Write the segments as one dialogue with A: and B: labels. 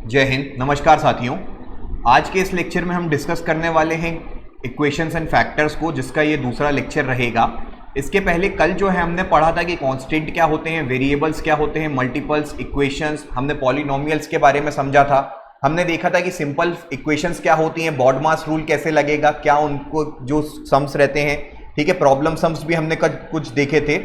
A: जय हिंद। नमस्कार साथियों, आज के इस लेक्चर में हम डिस्कस करने वाले हैं इक्वेशंस एंड फैक्टर्स को, जिसका ये दूसरा लेक्चर रहेगा। इसके पहले कल जो है हमने पढ़ा था कि कांस्टेंट क्या होते हैं, वेरिएबल्स क्या होते हैं, मल्टीपल्स, इक्वेशंस, हमने पॉलिनोमियल्स के बारे में समझा था। हमने देखा था कि सिंपल इक्वेशंस क्या होती हैं, बॉडमास रूल कैसे लगेगा, क्या उनको जो सम्स रहते हैं, ठीक है, प्रॉब्लम सम्स भी हमने कुछ देखे थे।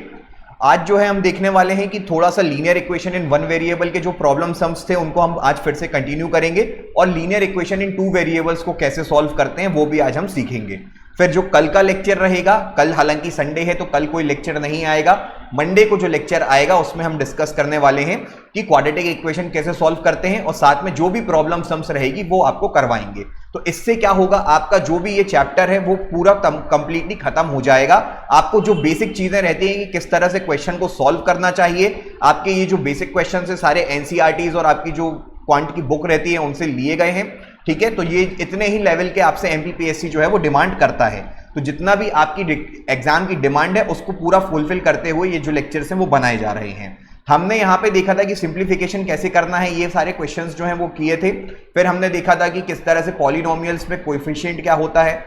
A: आज जो है हम देखने वाले हैं कि थोड़ा सा linear equation in one variable के जो प्रॉब्लम सम्स थे उनको हम आज फिर से कंटिन्यू करेंगे, और लीनियर इक्वेशन इन टू वेरिएबल्स को कैसे सॉल्व करते हैं वो भी आज हम सीखेंगे। फिर जो कल का लेक्चर रहेगा, कल हालांकि संडे है तो कल कोई लेक्चर नहीं आएगा, मंडे को जो लेक्चर आएगा उसमें हम डिस्कस करने वाले हैं कि क्वाड्रेटिक इक्वेशन कैसे सॉल्व करते हैं, और साथ में जो भी प्रॉब्लम सम्स रहेगी वो आपको करवाएंगे। तो इससे क्या होगा, आपका जो भी ये चैप्टर है वो पूरा कंप्लीटली खत्म हो जाएगा। आपको जो बेसिक चीजें रहती हैं कि किस तरह से क्वेश्चन को सॉल्व करना चाहिए, आपके ये जो बेसिक क्वेश्चन है सारे एनसीईआरटीज और आपकी जो क्वांट की बुक रहती है उनसे लिए गए हैं, ठीक है। तो ये इतने ही लेवल के आपसे एमपीपीएससी जो है वो डिमांड करता है। तो जितना भी आपकी एग्जाम की डिमांड है उसको पूरा फुलफिल करते हुए ये जो लेक्चर्स हैं वो बनाए जा रहे हैं। हमने यहाँ पे देखा था कि सिंप्लीफिकेशन कैसे करना है, ये सारे क्वेश्चंस जो हैं वो किए थे। फिर हमने देखा था कि किस तरह से पॉलिनोमियल्स में कोएफिशिएंट क्या होता है,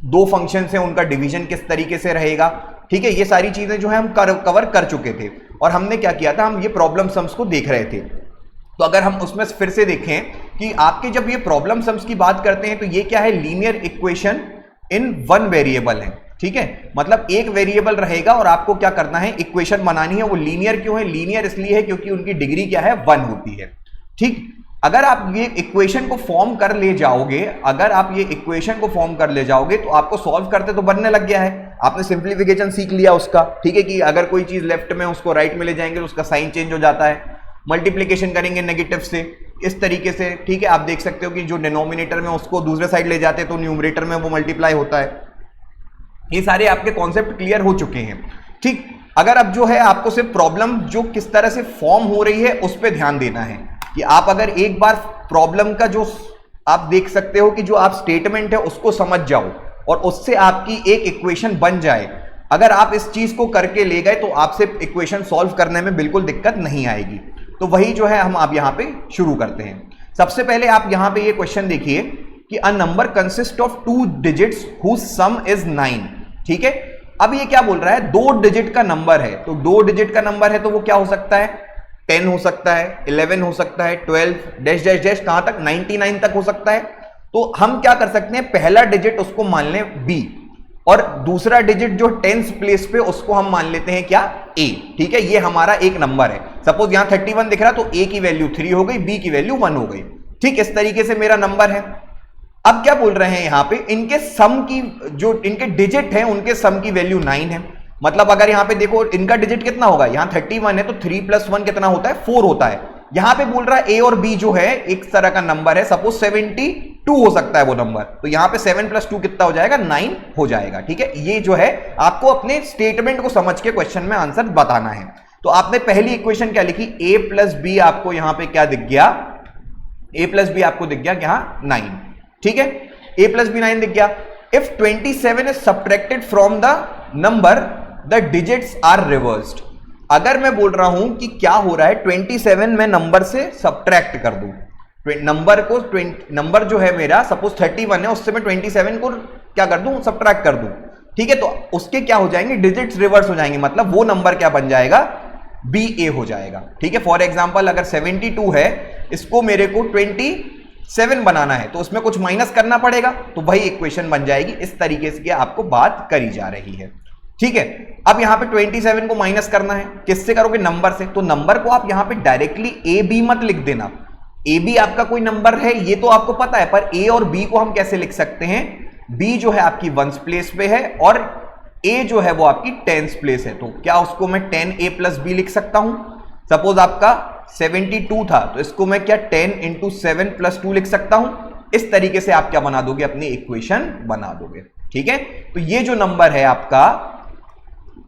A: दो फंक्शंस हैं उनका डिवीजन किस तरीके से रहेगा, ठीक है। ये सारी चीजें जो है हम कवर कर चुके थे। और हमने क्या किया था, हम ये प्रॉब्लम सम्स को देख रहे थे। तो अगर हम उसमें फिर से देखें कि आपके जब ये प्रॉब्लम सम्स की बात करते हैं तो ये क्या है, linear equation in one variable है, ठीक है। मतलब एक वेरिएबल रहेगा और आपको क्या करना है, इक्वेशन बनानी है। वो लीनियर क्यों है, लीनियर इसलिए है क्योंकि उनकी डिग्री क्या है, 1 होती है, ठीक। अगर आप ये इक्वेशन को फॉर्म कर ले जाओगे, अगर आप ये इक्वेशन को फॉर्म कर ले जाओगे तो आपको सॉल्व करते तो बनने लग गया है, आपने सिंप्लीफिकेशन सीख लिया उसका, ठीक है, कि अगर कोई चीज लेफ्ट में उसको राइट में ले जाएंगे तो उसका साइन चेंज हो जाता है। मल्टीप्लिकेशन करेंगे नेगेटिव से इस तरीके से, ठीक है। आप देख सकते हो कि जो डिनोमिनेटर में उसको दूसरे साइड ले जाते तो न्यूमरेटर में वो मल्टीप्लाई होता है। ये सारे आपके कॉन्सेप्ट क्लियर हो चुके हैं, ठीक। अगर अब जो है आपको सिर्फ प्रॉब्लम जो किस तरह से फॉर्म हो रही है उस पर ध्यान देना है कि आप अगर एक बार प्रॉब्लम का जो आप देख सकते हो कि जो आप स्टेटमेंट है उसको समझ जाओ और उससे आपकी एक इक्वेशन बन जाए। अगर आप इस चीज को करके ले गए तो आपसे इक्वेशन सॉल्व करने में बिल्कुल दिक्कत नहीं आएगी। तो वही जो है हम अब यहां पे शुरू करते हैं। सबसे पहले आप यहां पे ये क्वेश्चन देखिए कि a number consist of 2 digits whose sum is 9, ठीक है। अब ये क्या बोल रहा है, 2 डिजिट का नंबर है, तो 2 डिजिट का नंबर है तो वो क्या हो सकता है, 10 हो सकता है, 11 हो सकता है, 12 डैश डैश डैश कहां तक, 99 तक हो सकता है। तो हम क्या कर सकते हैं, पहला डिजिट उसको मान लें b, और दूसरा डिजिट जो 10th प्लेस पे उसको हम मान लेते हैं क्या, a, ठीक है। ये हमारा एक नंबर है। सपोज यहां 31 दिख रहा तो a की वैल्यू 3 हो गई, b की वैल्यू 1 हो गई, ठीक। इस तरीके से मेरा नंबर है। अब क्या बोल रहे हैं यहां पे, इनके सम की जो इनके डिजिट है उनके सम की वैल्यू 9 है। मतलब अगर यहां पे देखो इनका डिजिट कितना होगा, यहां 31 है तो 3 + 1 कितना होता है, 4 होता है। यहां पे बोल रहा है a और b जो है एक तरह का नंबर है, सपोज 72 हो सकता है वो नंबर, तो यहां पे 7 + 2 कितना हो जाएगा, 9 हो जाएगा, ठीक है। ये जो है आपको अपने स्टेटमेंट को समझ के क्वेश्चन में आंसर बताना है। तो आपने पहली इक्वेशन क्या लिखी, a + b, आपको यहां पे क्या दिख गया, a + b आपको दिख गया क्या, 9, ठीक है। a + b 9 दिख गया। If 27 is subtracted from the number the digits are reversed. अगर मैं बोल रहा हूं कि क्या हो रहा है, 27 मैं नंबर से सब्ट्रैक्ट कर दूं, नंबर को नंबर जो है मेरा सपोज 31 है, उससे मैं 27 को क्या कर दूं, सब्ट्रैक्ट कर दूं, ठीक है। तो उसके क्या हो जाएंगे, डिजिट्स रिवर्स हो जाएंगे, मतलब वो नंबर क्या बन जाएगा, BA हो जाएगा, ठीक है। फॉर एग्जांपल अगर 72 है, इसको मेरे को 27 बनाना है तो उसमें कुछ माइनस करना पड़ेगा, तो वही इक्वेशन बन जाएगी। इस तरीके से आपको बात करी जा रही है, ठीक है। अब यहां पे 27 को माइनस करना है, किससे करोगे, नंबर से। तो नंबर को आप यहां पे डायरेक्टली AB मत लिख देना, AB आपका कोई नंबर है ये तो आपको पता है, पर A और B को हम कैसे लिख सकते हैं, B जो है आपकी 1th प्लेस पे है और A जो है वो आपकी 10th प्लेस है, तो क्या उसको मैं 10A + B लिख सकता हूं। सपोज आपका 72 था तो इसको मैं क्या 10 × 7 + 2 लिख सकता हूं। इस तरीके से आप क्या बना दोगे, अपनी इक्वेशन बना दोगे, ठीक है। तो ये जो नंबर है आपका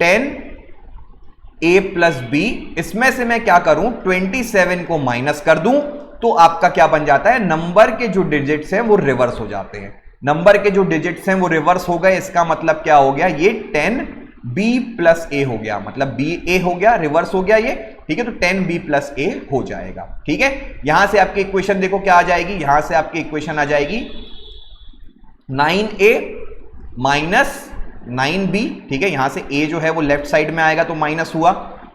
A: 10A + b, इसमें से मैं क्या करूं, 27 को माइनस कर दूं तो आपका क्या बन जाता है, नंबर के जो डिजिट्स हैं वो रिवर्स हो जाते हैं। नंबर के जो डिजिट्स हैं वो रिवर्स हो गए, इसका मतलब क्या हो गया, ये 10B + a हो गया, मतलब BA हो गया, रिवर्स हो गया ये, ठीक है, तो 10b प्लस ए हो जाएगा। ठीक है, यहां से आपकी इक्वेशन देखो क्या आ जाएगी, यहां से आपकी इक्वेशन आ जाएगी 9a माइनस 9b। ठीक है, यहां से a जो है वो लेफ्ट साइड में आएगा तो माइनस हुआ,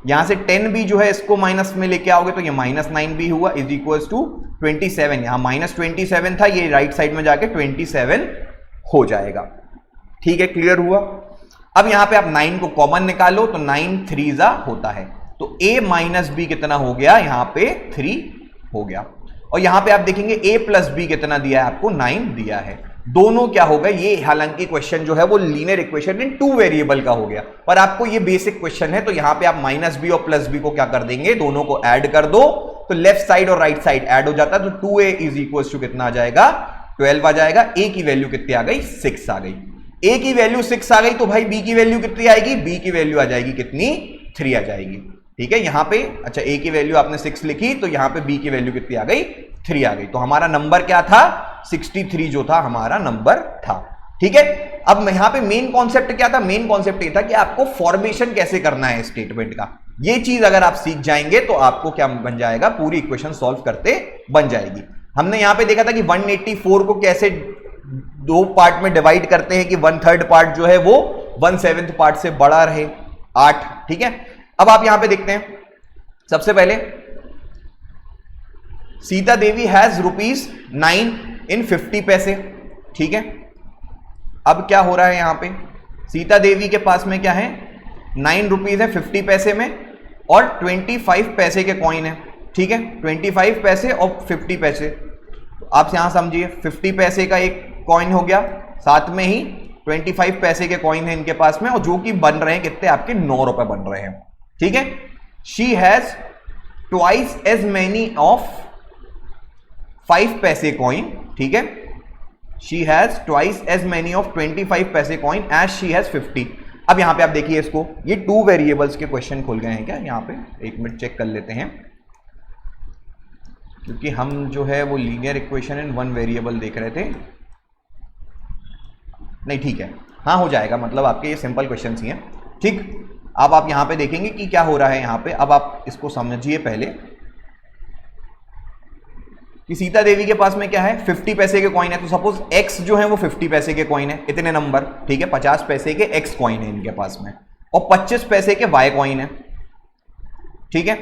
A: यहां से 10b जो है इसको माइनस में लेके आओगे तो ये माइनस 9b हुआ, इज इक्वल्स टू 27। यहां माइनस 27 था, ये राइट साइड में जाके 27 हो जाएगा। ठीक है, क्लियर हुआ। अब यहां पे आप 9 को कॉमन निकालो तो 9 3 होता है, तो a माइनस बी कितना हो गया, यहां पे 3 हो गया। और यहां पे आप देखेंगे a प्लस बी कितना दिया है आपको, 9 दिया है। दोनों क्या हो गए, ये हालांकि क्वेश्चन जो है वो लीनियर इक्वेशन इन 2 वेरिएबल का हो गया, पर आपको ये बेसिक क्वेश्चन है तो यहां पे आप माइनस बी और प्लस बी को क्या कर देंगे, दोनों को ऐड कर दो, तो लेफ्ट साइड और राइट साइड ऐड हो जाता है, तो 2a इज इक्वल टू कितना आ जाएगा, 12 आ जाएगा। a की वैल्यू कितनी आ गई, 6 आ गई। a की वैल्यू 6 आ गई तो भाई b की वैल्यू कितनी आएगी, b की वैल्यू आ जाएगी कितनी, 3 आ जाएगी। ठीक है, यहां पे अच्छा a की वैल्यू आपने 6 लिखी तो यहां पे b की वैल्यू कितनी आ गई, 3 आ गई। तो हमारा नंबर क्या था, 63 जो था हमारा नंबर था। ठीक है, अब यहां पे मेन कॉन्सेप्ट क्या था, मेन कॉन्सेप्ट ये था कि आपको फॉर्मेशन कैसे करना है स्टेटमेंट का। ये चीज अगर आप सीख जाएंगे तो आपको क्या बन जाएगा, पूरी इक्वेशन सॉल्व करते बन जाएगी। हमने यहां पे देखा था कि 184 को कैसे 2 पार्ट में डिवाइड करते हैं कि 1/3 पार्ट जो है वो 1/7 पार्ट से बड़ा रहे, 8। ठीक है, अब आप यहां पे देखते हैं, सबसे पहले सीता देवी हैज ₹9 इन 50 पैसे। ठीक है, अब क्या हो रहा है यहां पे, सीता देवी के पास में क्या है, 9 रुपीज है 50 पैसे में, और 25 पैसे के कॉइन है। ठीक है, 25 पैसे और 50 पैसे, आप यहां समझिए 50 पैसे का एक कॉइन हो गया, साथ में ही 25 पैसे के कॉइन है इनके पास में, और जो कि बन रहे हैं कितने, आपके 9 रुपए बन रहे हैं। ठीक है, she has twice as many of 5 पैसे कॉइन। ठीक है, she has twice as many of 25 पैसे कॉइन एज शी हैज 50। अब यहां पे आप देखिए इसको, ये 2 वेरिएबल्स के क्वेश्चन खुल गए हैं क्या, यहां पे 1 मिनट चेक कर लेते हैं, क्योंकि हम जो है वो लीनियर इक्वेशन इन 1 वेरिएबल देख रहे थे। नहीं ठीक है, हाँ हो जाएगा, मतलब आपके ये सिंपल क्वेश्चन ही हैं। ठीक, अब आप यहां पे देखेंगे कि क्या हो रहा है यहां पे। अब आप इसको समझिए पहले कि सीता देवी के पास में क्या है, 50 पैसे के कॉइन है, तो सपोज x जो है वो 50 पैसे के कॉइन है, इतने नंबर। ठीक है, 50 पैसे के x कॉइन है इनके पास में, और 25 पैसे के y कॉइन है। ठीक है,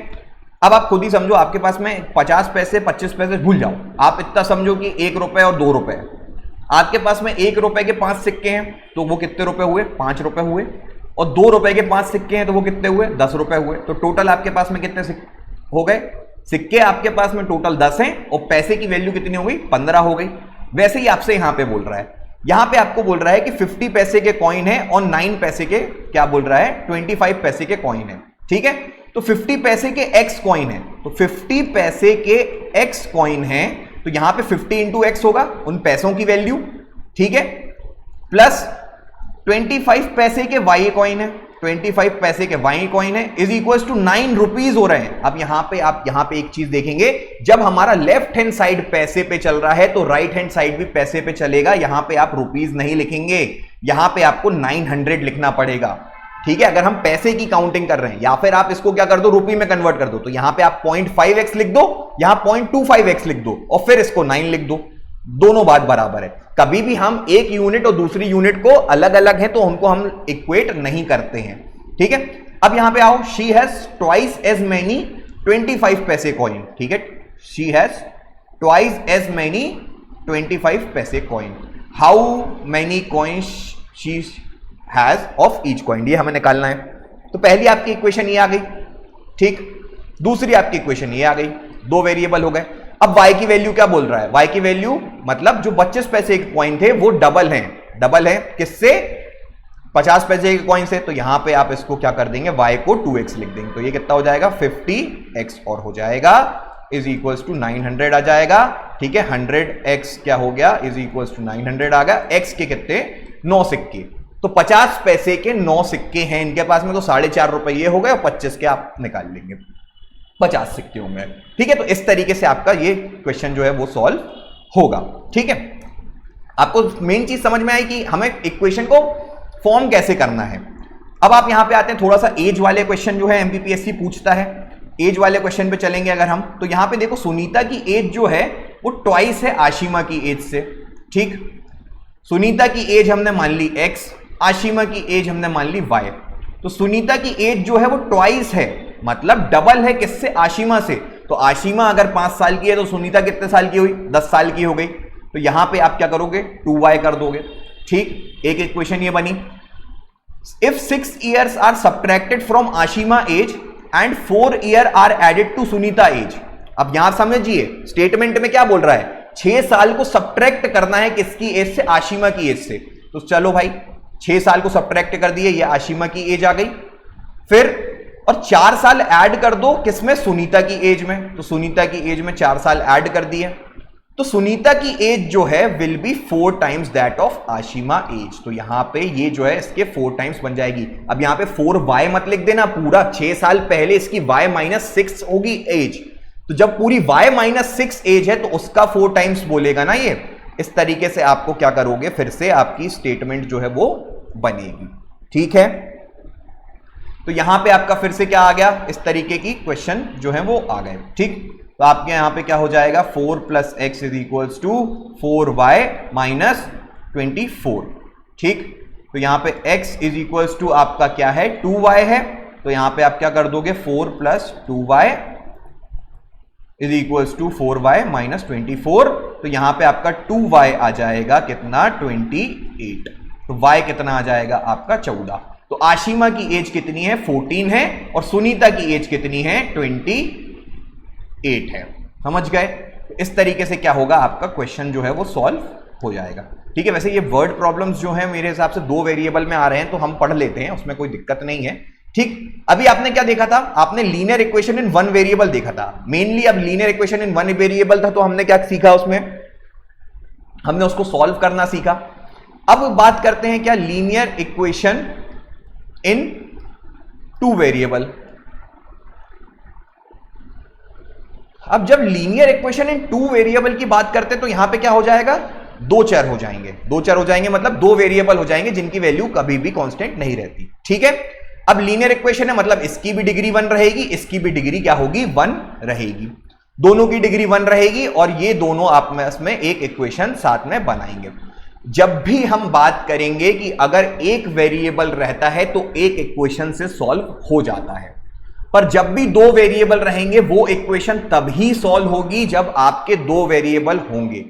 A: अब आप खुद ही समझो, आपके पास में 50 पैसे 25 पैसे भूल जाओ, आप इतना समझो कि 1 रुपए और 2 रुपए। आपके पास में 1 रुपए के 5 सिक्के हैं तो वो कितने रुपए हुए, 5 रुपए हुए, और 2 रुपए के 5 सिक्के हैं तो वो कितने हुए, 10 रुपए हुए। तो टोटल आपके पास में कितने हो गए, सिक्के आपके पास में टोटल 10 हैं, और पैसे की वैल्यू कितनी हो गई, 15 हो गई। वैसे ही आपसे यहां पे बोल रहा है, यहां पे आपको बोल रहा है कि 50 पैसे के कॉइन है और 9 पैसे के, क्या बोल रहा है, 25 पैसे के कॉइन है। ठीक है, तो 50 पैसे के x कॉइन है, तो 50 पैसे के x कॉइन है, तो यहां पे 50 इंटू एक्स होगा उन पैसों की वैल्यू। ठीक है, प्लस 25 पैसे के y कॉइन है, 25 पैसे के y कॉइन है, इज इक्वल टू 9 रुपीज हो रहे हैं। अब यहां पे आप यहां पे एक चीज देखेंगे, जब हमारा लेफ्ट हैंड साइड पैसे पे चल रहा है तो राइट हैंड साइड भी पैसे पे चलेगा। यहां पे आप रुपीज नहीं लिखेंगे, यहां पे आपको 900 लिखना पड़ेगा। ठीक है, अगर हम पैसे की काउंटिंग कर रहे हैं, या फिर आप इसको क्या कर दो, रुपये में कन्वर्ट कर दो, तो यहां पे आप 0.5x लिख दो, यहां 0.25x लिख दो, और फिर इसको 9 लिख दो, दोनों बात बराबर है। कभी भी हम एक यूनिट और दूसरी यूनिट को अलग अलग है तो उनको हम इक्वेट नहीं करते हैं। ठीक है, अब यहां पे आओ, she has twice as many 25 पैसे कॉइन। ठीक है, she has twice as many 25 पैसे coin. How many coins she has of each coin, ये हमें निकालना है। तो पहली आपकी इक्वेशन ये आ गई। ठीक, दूसरी आपकी इक्वेशन ये आ गई, 2 वेरिएबल हो गए। अब y की वैल्यू क्या बोल रहा है, y की वैल्यू मतलब जो 25 पैसे के कॉइन थे वो डबल है किससे, 50 पैसे के कॉइन से। तो यहां पे आप इसको क्या कर देंगे, y को 2x लिख देंगे, तो ये कितना हो जाएगा, 50x और हो जाएगा, इज इक्वल्स टू 900 आ जाएगा। ठीक है, 100x क्या हो गया, इज इक्वल्स टू 900 आ गया। x के कितने, 9 सिक्के, तो 50 पैसे के 9 सिक्के हैं इनके पास में, तो 4.5 रुपये हो गए, और 25 के आप निकाल लेंगे, 50 सिक्के होंगे। ठीक है, तो इस तरीके से आपका ये क्वेश्चन जो है वो सॉल्व होगा। ठीक है, आपको मेन चीज समझ में आई कि हमें इक्वेशन को फॉर्म कैसे करना है। अब आप यहां पे आते हैं, थोड़ा सा एज वाले क्वेश्चन जो है एमपीपीएससी पूछता है। एज वाले क्वेश्चन पे चलेंगे अगर हम, तो यहां पे देखो सुनीता की एज जो है वो ट्वाइस है आशिमा की एज से। ठीक, सुनीता की एज हमने मान ली x, आशिमा की एज हमने मान ली y। तो सुनीता की एज जो है वो ट्वाइस है, मतलब डबल है किससे, आशिमा से। तो आशिमा अगर 5 साल की है तो सुनीता कितने साल की हुई, 10 साल की हो गई। तो यहां पे आप क्या करोगे, 2y कर दोगे। ठीक, एक इक्वेशन ये बनी। If 6 years are subtracted from Ashima age and 4 years are added to Sunita age. अब यहां समझिए स्टेटमेंट में क्या बोल रहा है, 6 साल को सब्ट्रैक्ट करना है किसकी एज से, आशिमा की एज से। तो चलो भाई 6 साल को सब्ट्रैक्ट कर दिए, ये आशिमा की एज आ गई। फिर और 4 साल ऐड कर दो किसमें, सुनीता की एज में। तो सुनीता की एज में 4 साल ऐड कर दिए, तो सुनीता की एज जो है will be 4 times that of Ashima age. तो यहां पे ये जो है इसके 4 times बन जाएगी। अब यहां पे 4y मत लिख देना, पूरा 6 साल पहले इसकी y - 6 होगी एज। तो जब पूरी y - 6 एज है तो उसका 4 times बोलेगा ना ये। इस तरीके से आपको क्या करोगे, फिर से आपकी स्टेटमेंट जो है वो बनेगी। ठीक है, तो यहां पे आपका फिर से क्या आ गया, इस तरीके की क्वेश्चन जो है वो आ गए। ठीक, तो आपके यहां पे क्या हो जाएगा, 4 + x = 4y - 24। ठीक, तो यहां पे x = आपका क्या है, 2y है। तो यहां पे आप क्या कर दोगे, 4 + 2y = 4y - 24। तो यहां पे आपका 2y आ जाएगा कितना, 28। तो y कितना आ जाएगा आपका 14। तो आशिमा की एज कितनी है, 14 है, और सुनीता की एज कितनी है, 28 है। समझ गए। इस तरीके से क्या होगा, आपका क्वेश्चन जो है वो सॉल्व हो जाएगा। ठीक है, वैसे ये वर्ड प्रॉब्लम्स जो है मेरे हिसाब से 2 वेरिएबल में आ रहे हैं तो हम पढ़ लेते हैं, उसमें कोई दिक्कत नहीं है। ठीक, अभी आपने क्या देखा था, आपने लीनियर इक्वेशन इन 1 वेरिएबल देखा था मेनली। अब लीनियर इक्वेशन इन 1 वेरिएबल था तो हमने क्या सीखा, उसमें हमने उसको सॉल्व करना सीखा। अब बात करते हैं क्या, लीनियर इक्वेशन इन 2 वेरिएबल। अब जब लीनियर इक्वेशन इन 2 वेरिएबल की बात करते हैं तो यहां पे क्या हो जाएगा, 2 चर हो जाएंगे। 2 चर हो जाएंगे मतलब 2 वेरिएबल हो जाएंगे जिनकी वैल्यू कभी भी कांस्टेंट नहीं रहती। ठीक है, अब लीनियर इक्वेशन है मतलब इसकी भी डिग्री 1 रहेगी, इसकी भी डिग्री क्या होगी, 1 रहेगी। दोनों की डिग्री 1 रहेगी और ये दोनों आपस में एक इक्वेशन साथ में बनाएंगे। जब भी हम बात करेंगे कि अगर एक वेरिएबल रहता है तो एक इक्वेशन से सॉल्व हो जाता है, पर जब भी 2 वेरिएबल रहेंगे वो इक्वेशन तभी सॉल्व होगी जब आपके 2 वेरिएबल होंगे।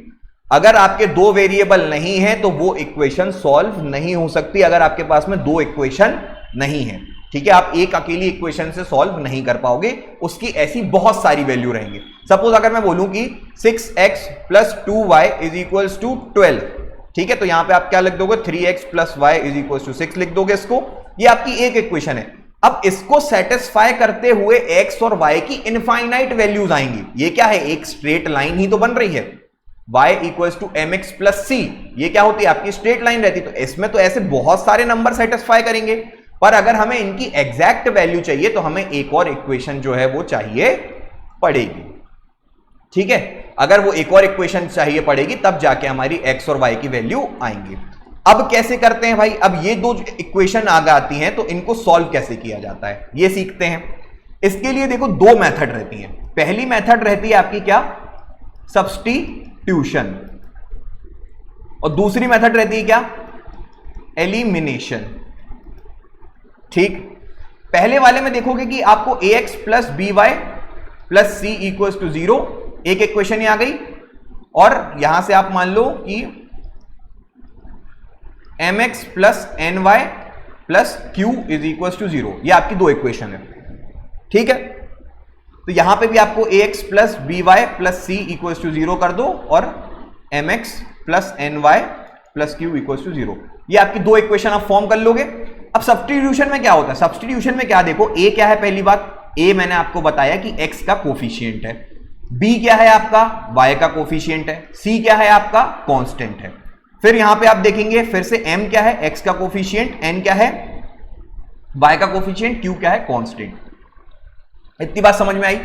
A: अगर आपके 2 वेरिएबल नहीं है तो वो इक्वेशन सॉल्व नहीं हो सकती, अगर आपके पास में 2 इक्वेशन नहीं है। ठीक है, आप एक अकेली इक्वेशन से सॉल्व नहीं कर पाओगे, उसकी ऐसी बहुत सारी वैल्यू रहेंगी। सपोज अगर मैं बोलूं कि 6x + 2y = 12। ठीक है, तो यहां पे आप क्या लिख दोगे, 3x + y = 6 लिख दोगे इसको। ये आपकी एक इक्वेशन है। अब इसको सेटिस्फाई करते हुए x और y की इनफाइनाइट वैल्यूज आएंगी। ये क्या है, एक स्ट्रेट लाइन ही तो बन रही है। y = mx + c, ये क्या होती है, आपकी स्ट्रेट लाइन रहती। तो इसमें तो ऐसे बहुत सारे नंबर सेटिस्फाई करेंगे, पर अगर हमें इनकी एग्जैक्ट वैल्यू चाहिए तो हमें एक और इक्वेशन जो है वो चाहिए पड़ेगी। ठीक है, अगर वो एक और इक्वेशन चाहिए पड़ेगी तब जाके हमारी x और y की वैल्यू आएंगी। अब कैसे करते हैं भाई, अब ये 2 इक्वेशन आ आती हैं तो इनको सॉल्व कैसे किया जाता है ये सीखते हैं। इसके लिए देखो 2 मेथड रहती हैं। पहली मेथड रहती है आपकी क्या, सब्स्टिट्यूशन, और दूसरी मेथड रहती है क्या, एलिमिनेशन। ठीक, पहले वाले में देखोगे कि आपको ax + by + c = 0, एक इक्वेशन ही आ गई, और यहां से आप मान लो कि mx + ny + q = 0, ये आपकी 2 इक्वेशन है। ठीक है, तो यहां पे भी आपको ax + by + c = 0 कर दो और mx + ny + q = 0, ये आपकी 2 इक्वेशन आप फॉर्म कर लोगे। अब सब्स्टिट्यूशन में क्या होता है, सब्स्टिट्यूशन में क्या, देखो a क्या है, पहली बात a मैंने आपको बताया कि x का कोफिशिएंट है, b क्या है आपका, y का कोफिशिएंट है, c क्या है आपका, कांस्टेंट है। फिर यहां पे आप देखेंगे फिर से m क्या है, x का कोफिशिएंट, n क्या है, y का कोफिशिएंट, q क्या है, कांस्टेंट। इतनी बात समझ में आई।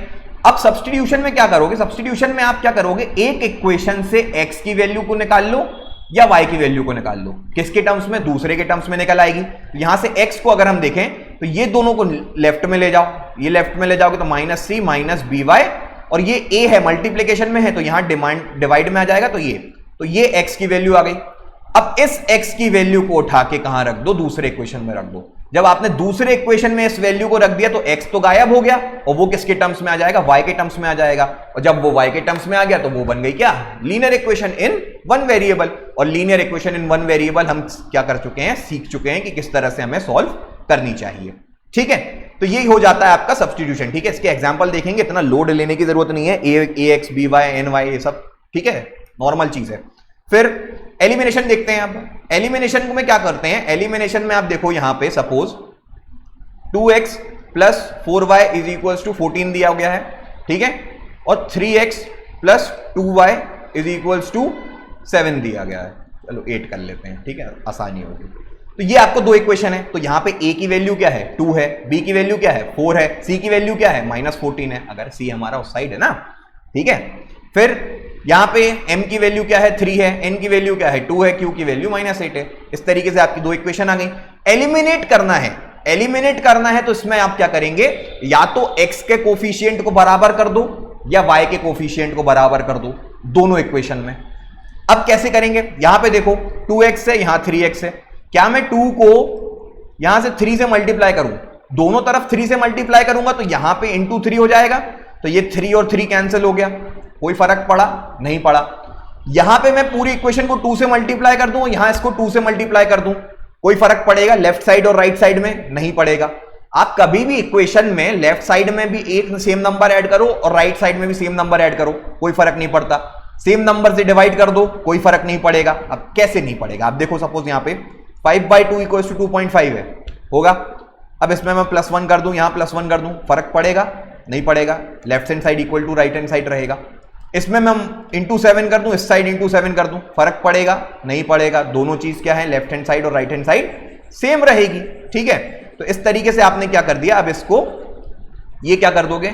A: अब सब्स्टिट्यूशन में क्या करोगे, सब्स्टिट्यूशन में आप क्या करोगे, एक इक्वेशन से x की वैल्यू को निकाल लो या y की वैल्यू को निकाल लो, किसके टर्म्स में, दूसरे के टर्म्स में निकल आएगी। तो यहां से x को अगर हम देखें तो ये दोनों को लेफ्ट में ले जाओ, ये लेफ्ट में ले जाओगे तो माइनस सी माइनस बी वाई, और ये ए है मल्टीप्लीकेशन में है तो यहां डिवाइड में आ जाएगा, तो ये x की वैल्यू आ गई। अब इस x की वैल्यू को उठा के कहां रख दो, दूसरे इक्वेशन में रख दो। जब आपने दूसरे इक्वेशन में इस वैल्यू को रख दिया तो x तो गायब हो गया और वो किसके टर्म्स में आ जाएगा, y के टर्म्स में आ जाएगा, और जब वो y के टर्म्स में आ गया तो वो बन गई क्या, linear equation in one variable. और linear equation in one variable हम क्या कर चुके हैं, सीख चुके हैं कि किस तरह से हमें सॉल्व करनी चाहिए। ठीक है, तो यही हो जाता है आपका सब्स्टिट्यूशन। ठीक है, इसके एग्जांपल देखेंगे, इतना लोड लेने की जरूरत नहीं है, a x b y n y ये सब ठीक है, नॉर्मल चीज है। फिर एलिमिनेशन देखते हैं। अब एलिमिनेशन में क्या करते हैं, एलिमिनेशन में आप देखो यहां पे suppose 2x plus 4y is equal to 14 दिया गया है, ठीक है, और 3x plus 2y is equal to 7 दिया गया है। चलो 8 कर लेते हैं, ठीक है, आसानी होगी। तो ये आपको दो इक्वेशन है, तो यहां पे a की वैल्यू क्या है 2 है, b की वैल्यू क्या है 4 है, c की वैल्यू क्या है -14 है, अगर c हमारा उस साइड है ना, ठीक है। फिर यहां पे m की वैल्यू क्या है 3 है, n की वैल्यू क्या है 2 है, q की वैल्यू -8 है। इस तरीके से आपकी दो इक्वेशन आ गई। एलिमिनेट करना है, एलिमिनेट करना है तो इसमें आप क्या करेंगे, या तो x के कोफिशिएंट को बराबर कर दो या y के कोफिशिएंट को बराबर कर दो दोनों इक्वेशन में। अब कैसे करेंगे, यहां पे देखो 2x है, यहां 3x है, क्या मैं 2 को यहां से 3 से मल्टीप्लाई करूं, दोनों तरफ 3 से मल्टीप्लाई करूंगा तो यहां पे इंटू 3 हो जाएगा, तो ये 3 और 3 कैंसिल हो गया, कोई फर्क पड़ा नहीं पड़ा। यहां पे मैं पूरी इक्वेशन को 2 से मल्टीप्लाई कर दूं, यहां इसको 2 से मल्टीप्लाई कर दूं, कोई फर्क पड़ेगा लेफ्ट साइड और राइट साइड में, नहीं पड़ेगा। आप कभी भी इक्वेशन में लेफ्ट साइड में भी एक सेम नंबर ऐड करो और राइट साइड में भी सेम नंबर ऐड करो, कोई फर्क नहीं पड़ता। सेम नंबर से डिवाइड कर दो, कोई फर्क नहीं पड़ेगा। अब कैसे नहीं पड़ेगा, आप देखो सपोज यहां पे 5/2 इक्वल्स टू 2.5 है, होगा। अब इसमें मैं +1 कर दूं, यहां +1 कर दूं, फर्क पड़ेगा नहीं पड़ेगा, left hand side equal to right hand side रहेगा। इसमें मैं इंटू 7 कर दूं, इस साइड इंटू 7 कर दूं, फर्क पड़ेगा नहीं पड़ेगा, दोनों चीज क्या है, लेफ्ट हैंड साइड और राइट हैंड साइड सेम रहेगी, ठीक है। तो इस तरीके से आपने क्या कर दिया, अब इसको ये क्या कर दोगे,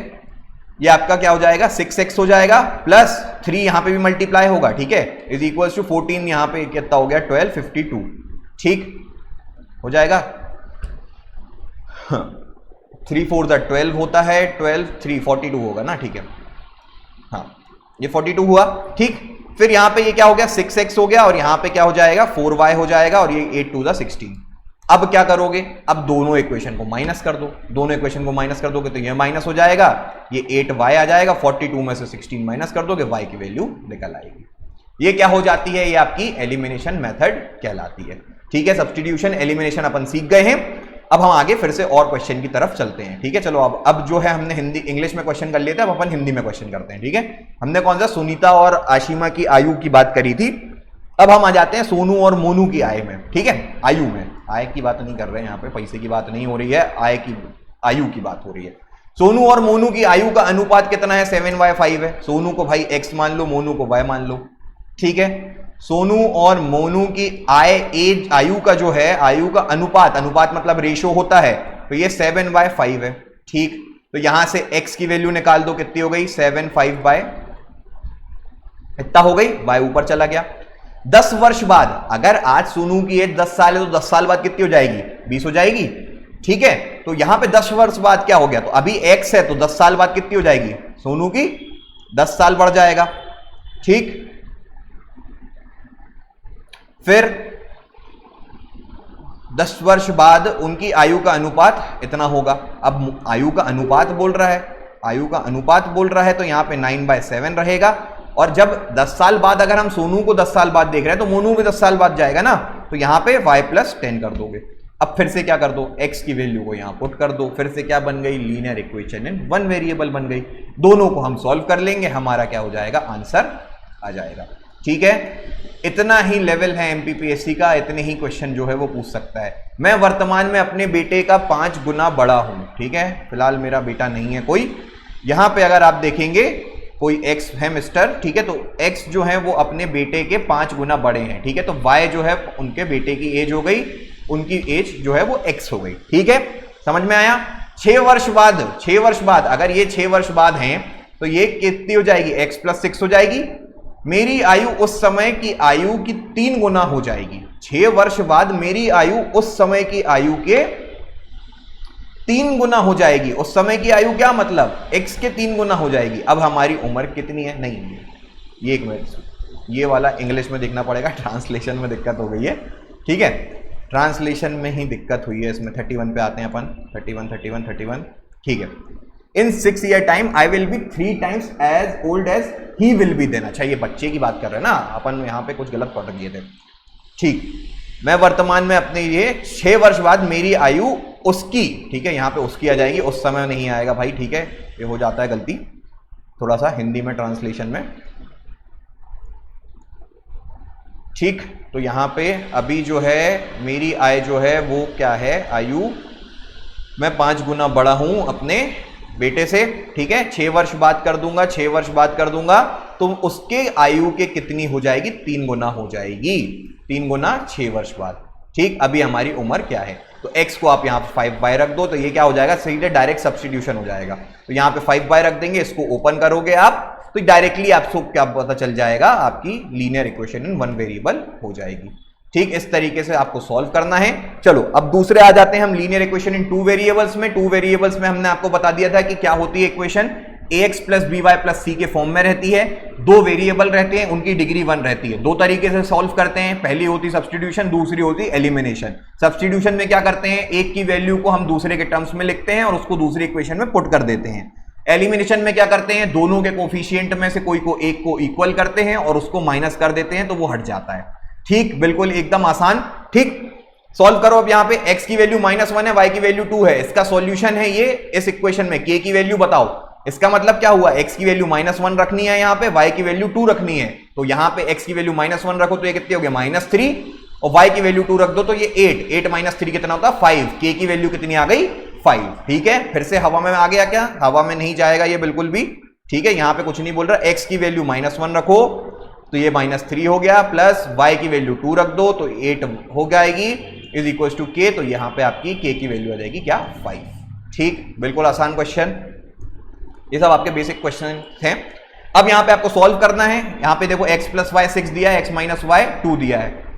A: ये आपका क्या हो जाएगा 6x हो जाएगा, प्लस 3 यहां पे भी मल्टीप्लाई होगा, ठीक है, इज इक्वल टू 14, यहां पे कितना हो गया 12, 52, ठीक हो जाएगा। 3 4 12 होता है, 12 3 42 होगा ना, ठीक है, हाँ ये 42 हुआ, ठीक। फिर यहां पे ये क्या हो गया 6x हो गया, और यहां पे क्या हो जाएगा 4y हो जाएगा, और ये 8 2 16। अब क्या करोगे, अब दोनों इक्वेशन को माइनस कर दो, दोनों इक्वेशन को माइनस कर दोगे तो ये माइनस हो जाएगा, ये 8y आ जाएगा, 42 में से 16 माइनस कर दोगे, y की वैल्यू निकल आएगी। ये क्या हो जाती है, ये आपकी एलिमिनेशन मेथड कहलाती है, ठीक है। सब्स्टिट्यूशन एलिमिनेशन अपन सीख गए हैं। अब हम आगे फिर से और क्वेश्चन की तरफ चलते हैं, ठीक है। चलो अब जो है हमने हिंदी इंग्लिश में क्वेश्चन कर लिए थे, अब अपन हिंदी में क्वेश्चन करते हैं, ठीक है। हमने कौन सा सुनीता और आशिमा की आयु की बात करी थी, अब हम आ जाते हैं सोनू और मोनू की आय में, ठीक है, आयु में। आय की बात नहीं कर रहे हैं यहाँ पे, पैसे की बात नहीं हो रही है, आयु की बात हो रही है। सोनू और मोनू की आयु का अनुपात कितना है 7/5 है। सोनू को भाई x मान लो, मोनू को y मान लो, ठीक है। सोनू और मोनू की आयु का जो है, आयु का अनुपात मतलब रेशो होता है, तो ये 7/5 है, ठीक। तो यहां से x की वैल्यू निकाल दो, कितनी हो गई 7/5 इतना हो गई, y ऊपर चला गया। 10 वर्ष बाद, अगर आज सोनू की एज 10 साल है तो 10 साल बाद कितनी हो जाएगी 20 हो जाएगी, ठीक है। तो यहां पे 10 वर्ष बाद क्या हो गया, तो अभी x है तो 10 साल बाद कितनी हो जाएगी, सोनू की 10 साल बढ़ जाएगा, ठीक। फिर 10 वर्ष बाद उनकी आयु का अनुपात इतना होगा। अब आयु का अनुपात बोल रहा है, आयु का अनुपात बोल रहा है, तो यहां पे 9/7 रहेगा। और जब 10 साल बाद, अगर हम सोनू को 10 साल बाद देख रहे हैं तो मोनू भी 10 साल बाद जाएगा ना, तो यहां पे y + 10 कर दोगे। अब फिर से क्या कर दो, x की वैल्यू को यहां पुट कर दो, फिर से क्या बन गई, linear equation in one variable बन गई। दोनों को हम सॉल्व कर लेंगे, हमारा क्या हो जाएगा, आंसर आ जाएगा, ठीक है। इतना ही लेवल है एमपीपीएससी का, इतने ही क्वेश्चन जो है वो पूछ सकता है। मैं वर्तमान में अपने बेटे का 5 गुना बड़ा हूं, ठीक है, फिलहाल मेरा बेटा नहीं है कोई। यहां पे अगर आप देखेंगे कोई x है मिस्टर, ठीक है, तो x जो है वो अपने बेटे के 5 गुना बड़े हैं, ठीक है। तो y जो है उनके बेटे की एज हो गई, उनकी एज जो है वो x हो गई, ठीक है, समझ में आया। 6 वर्ष बाद अगर ये 6 वर्ष बाद हैं तो ये कितनी हो जाएगी, x + 6 हो जाएगी। मेरी आयु उस समय की आयु की 3 गुना हो जाएगी। 6 वर्ष बाद मेरी आयु उस समय की आयु के 3 गुना हो जाएगी। उस समय की आयु क्या मतलब x के 3 गुना हो जाएगी। अब हमारी उम्र कितनी है? नहीं, ये एक मिनट, ये वाला इंग्लिश में देखना पड़ेगा, ट्रांसलेशन में दिक्कत हो गई है, ठीक है, ट्रांसलेशन में ही दिक्कत हुई है इसमें। 31 पे आते हैं अपन, 31, ठीक है। In 6 year time I will be 3 times as old as he will be then. अच्छा, ये बच्चे की बात कर रहे हैं ना, अपन यहाँ पे कुछ गलत पढ़ दिए थे, ठीक। मैं वर्तमान में अपने ये 6 वर्ष बाद मेरी आयु उसकी, ठीक है, यहाँ पे उसकी आ जाएगी, उस समय नहीं आएगा भाई, ठीक है, ये हो जाता है गलती थोड़ा सा हिंदी में ट्रांसलेशन में, ठीक। तो यहाँ पे अभी जो है मेरी आय जो है वो क्या है, आयु, मैं 5 गुना बड़ा हूं अपने बेटे से, ठीक है। 6 वर्ष बाद कर दूंगा, 6 वर्ष बाद कर दूंगा, तो उसके आयु के कितनी हो जाएगी? 3 गुना हो जाएगी, 3 गुना 6 वर्ष बाद, ठीक। अभी हमारी उम्र क्या है? तो x को आप यहाँ पे 5 रख दो, तो ये क्या हो जाएगा, सीधे डायरेक्ट सब्स्टिट्यूशन हो जाएगा। तो यहाँ पे 5 रख देंगे, इसको ओपन करोगे आप तो डायरेक्टली आपको क्या पता चल जाएगा, आपकी लीनियर इक्वेशन इन 1 वेरिएबल हो जाएगी, ठीक। इस तरीके से आपको सॉल्व करना है। चलो अब दूसरे आ जाते हैं हम लीनियर इक्वेशन इन 2 वेरिएबल्स में। 2 वेरिएबल्स में हमने आपको बता दिया था कि क्या होती है equation, ax plus b y plus c के फॉर्म में रहती है। 2 वेरिएबल रहते हैं, उनकी डिग्री 1 रहती है। 2 तरीके से सॉल्व करते हैं, पहली होती सब्स्टिट्यूशन, दूसरी होती एलिमिनेशन। सब्स्टिट्यूशन में क्या करते हैं, एक की वैल्यू को हम दूसरे के टर्म्स में लिखते हैं और उसको दूसरी इक्वेशन में पुट कर देते हैं। एलिमिनेशन में क्या करते हैं, दोनों के कोफिशिएंट में से कोई को एक को इक्वल करते हैं और उसको माइनस कर देते हैं, तो वो हट जाता है, ठीक। बिल्कुल एकदम आसान, ठीक। सॉल्व करो। अब यहाँ पे x की वैल्यू -1 है, y की वैल्यू 2 है, इसका सॉल्यूशन है ये इस इक्वेशन में। k की वैल्यू बताओ, इसका मतलब क्या हुआ, x की वैल्यू -1 रखनी है, यहाँ पे y की वैल्यू 2 रखनी है। तो यहाँ पे x की वैल्यू -1 रखो तो ये कितने हो गया, -3, और y की वैल्यू 2 रख दो तो ये 8 - 3 कितना होता है, 5। k की वैल्यू कितनी आ गई, 5, ठीक है। फिर से हवा में आ गया क्या, हवा में नहीं जाएगा ये बिल्कुल भी, ठीक है। यहाँ पे कुछ नहीं बोल रहा, x की वैल्यू -1 रखो तो ये -3 हो गया, प्लस y की वैल्यू 2 रख दो तो 8 हो जाएगी, इज इक्वल टू k। तो यहाँ पे आपकी k की वैल्यू आ जाएगी क्या, 5, ठीक। बिल्कुल आसान क्वेश्चन, ये सब आपके बेसिक क्वेश्चन हैं। अब यहाँ पे आपको सॉल्व करना है। यहाँ पे देखो x प्लस वाई 6 दिया है, x माइनस वाई 2 दिया है।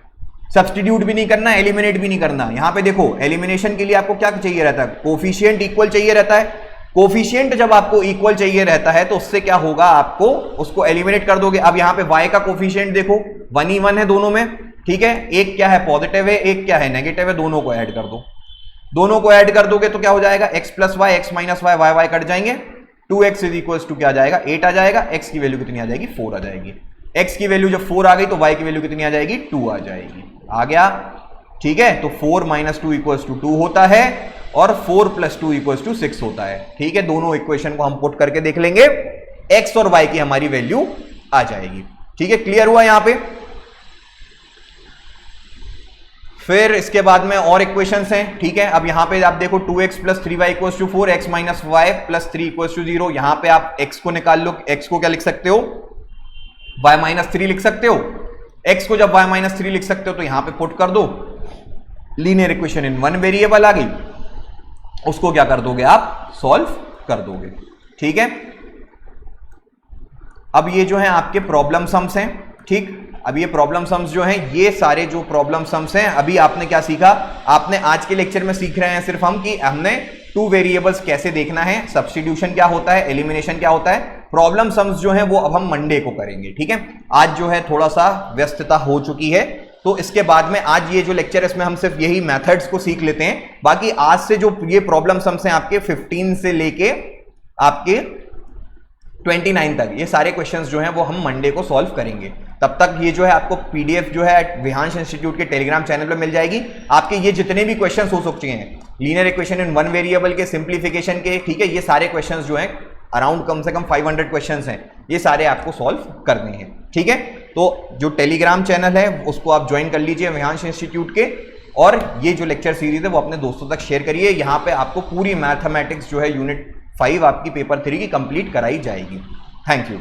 A: सब्स्टिट्यूट भी नहीं करना, एलिमिनेट भी नहीं करना। यहाँ पे देखो एलिमिनेशन के लिए आपको क्या चाहिए रहता है, कोफिशिएंट इक्वल चाहिए रहता है। कोफिशिएंट जब आपको इक्वल चाहिए रहता है तो उससे क्या होगा, आपको उसको एलिमिनेट कर दोगे। अब यहाँ पे y का कोफिशिएंट देखो 1 ही 1 है दोनों में, ठीक है। एक क्या है पॉजिटिव है, एक क्या है नेगेटिव है, दोनों को ऐड कर दो। दोनों को ऐड कर दोगे तो क्या हो जाएगा, x plus y, x minus y, y y cut जाएंगे, 2x इज इक्वल टू क्या आ जाएगा, 8 आ जाएगा। x की वैल्यू कितनी आ जाएगी, 4 आ जाएगी। x की वैल्यू जब 4 आ गई तो y की वैल्यू कितनी आ जाएगी, 2 आ जाएगी। आ गया, ठीक है। तो 4 - 2 इक्वल्स टू 2 होता है और 4 + 2 इक्वल्स टू 6 होता है, ठीक है। दोनों इक्वेशन को हम पुट करके देख लेंगे, x और y की हमारी वैल्यू आ जाएगी, ठीक है। क्लियर हुआ यहाँ पे। फिर इसके बाद में और इक्वेशंस हैं, ठीक है। अब यहाँ पे आप देखो 2x + 3y equals to 4, x - y + 3 equals to 0। यहाँ पे आप x को निकाल लो, x को क्या लिख सकते हो, y - 3 लिख सकते हो। x को जब y - 3 लिख सकते हो तो यहाँ पे पुट कर दो, लीनियर इक्वेशन इन 1 वेरिएबल आ गई, उसको क्या कर दोगे आप, सॉल्व कर दोगे, ठीक है। अब ये जो है आपके प्रॉब्लम सम्स हैं, ठीक। अब ये प्रॉब्लम सम्स जो हैं, ये सारे जो प्रॉब्लम सम्स हैं, अभी आपने क्या सीखा, आपने आज के लेक्चर में सीख रहे हैं सिर्फ हम कि हमने 2 वेरिएबल्स कैसे देखना है, सब्स्टिट्यूशन क्या होता है, एलिमिनेशन क्या होता है। प्रॉब्लम सम्स जो है वो अब हम मंडे को करेंगे, ठीक है। आज जो है थोड़ा सा व्यस्तता हो चुकी है, तो इसके बाद में आज ये जो लेक्चर है इसमें हम सिर्फ यही मेथड्स को सीख लेते हैं। बाकी आज से जो ये प्रॉब्लम सम्स हैं आपके 15 से लेके आपके 29 तक, ये सारे क्वेश्चंस जो हैं वो हम मंडे को सॉल्व करेंगे। तब तक ये जो है आपको पीडीएफ जो है विहांश इंस्टीट्यूट के टेलीग्राम चैनल पे मिल जाएगी। आपके ये जितने भी क्वेश्चंस हो चुके हैं लीनियर इक्वेशन इन 1 वेरिएबल के, सिंप्लीफिकेशन के, ठीक है, ये सारे क्वेश्चंस जो हैं अराउंड कम से कम 500 क्वेश्चंस हैं, ये सारे आपको सॉल्व करने हैं, ठीक है। तो जो टेलीग्राम चैनल है उसको आप ज्वाइन कर लीजिए विहांश इंस्टीट्यूट के, और ये जो लेक्चर सीरीज है वो अपने दोस्तों तक शेयर करिए। यहाँ पे आपको पूरी मैथमेटिक्स जो है यूनिट 5 आपकी पेपर 3 की कंप्लीट कराई जाएगी। Thank you.